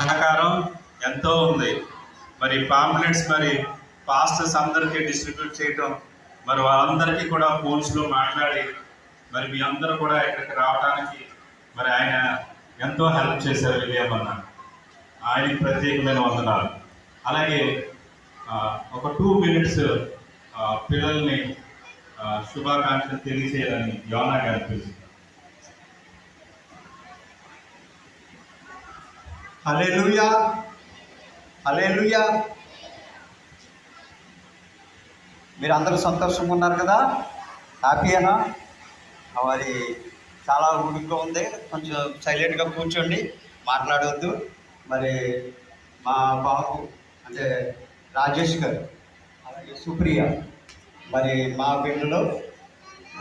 సహకారం ఎంతో ఉంది. మరి పాంప్లెట్స్ మరి పాస్టర్స్ అందరికీ డిస్ట్రిబ్యూట్ చేయటం, మరి వాళ్ళందరికీ కూడా ఫోన్స్లో మాట్లాడి మరి మీ అందరూ కూడా ఇక్కడికి రావడానికి మరి ఆయన ఎంతో హెల్ప్ చేశారు విలియం అన్న. ఆయనకి ప్రత్యేకమైన వందనాలు. అలాగే ఒక 2 minutes పిల్లల్ని శుభాకాంక్షలు తెలియజేయాలని యోనా గారు పిలుస్తారు. హల్లెలూయా, హల్లెలూయా. మీరు అందరూ సంతోషంగా ఉన్నారు కదా? హ్యాపీయేనా? మరి చాలా ఉడుకుగా ఉంది, కొంచెం సైలెంట్గా కూర్చోండి, మాట్లాడవద్దు. మరి మా బాబు అంటే రాజేష్ గారు, అలాగే సుప్రియ, మరి మా బిడ్డలో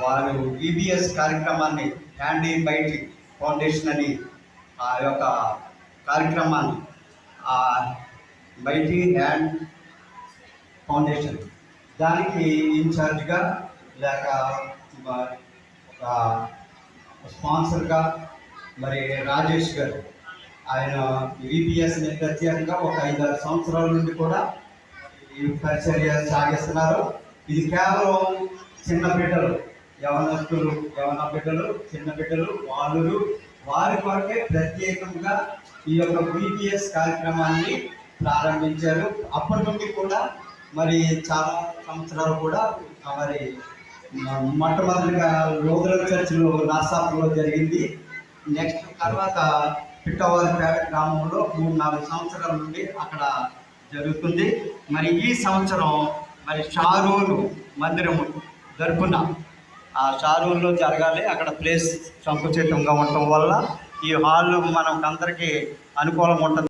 వారు ఈబీఎస్ కార్యక్రమాన్ని హ్యాండీ బైటి ఫౌండేషన్ అని ఆ యొక్క కార్యక్రమాన్ని బైటి హ్యాండ్ ఫౌండేషన్ దానికి ఇన్ఛార్జ్గా లేక ఒక స్పాన్సర్గా మరి రాజేష్ గారు, ఆయన ఈబీఎస్ని ప్రత్యేకంగా ఒక 5-6 సంవత్సరాల నుండి కూడా ఈ పరిచర్య సాగిస్తున్నారు. ఇది కేవలం చిన్న బిడ్డలు, యవన బిడ్డలు, చిన్న బిడ్డలు, వాళ్ళు వారి కొరకే ప్రత్యేకంగా ఈ యొక్క బీపీఎస్ కార్యక్రమాన్ని ప్రారంభించారు. అప్పటి నుండి కూడా మరి చాలా సంవత్సరాలు కూడా మరి మొట్టమొదటిగా లూథరన్ చర్చిలో నాసాపులో జరిగింది. నెక్స్ట్ తర్వాత పిట్టవారిపేట గ్రామంలో 3-4 సంవత్సరాల నుండి అక్కడ జరుగుతుంది. మరి ఈ సంవత్సరం మరి షారూరు మందిరము తరపున ఆ షారూరులో జరగాలి. అక్కడ ప్లేస్ సంకుచితంగా ఉండటం వల్ల ఈ హాల్ మనకు అందరికీ అనుకూలంగా ఉంటుంది.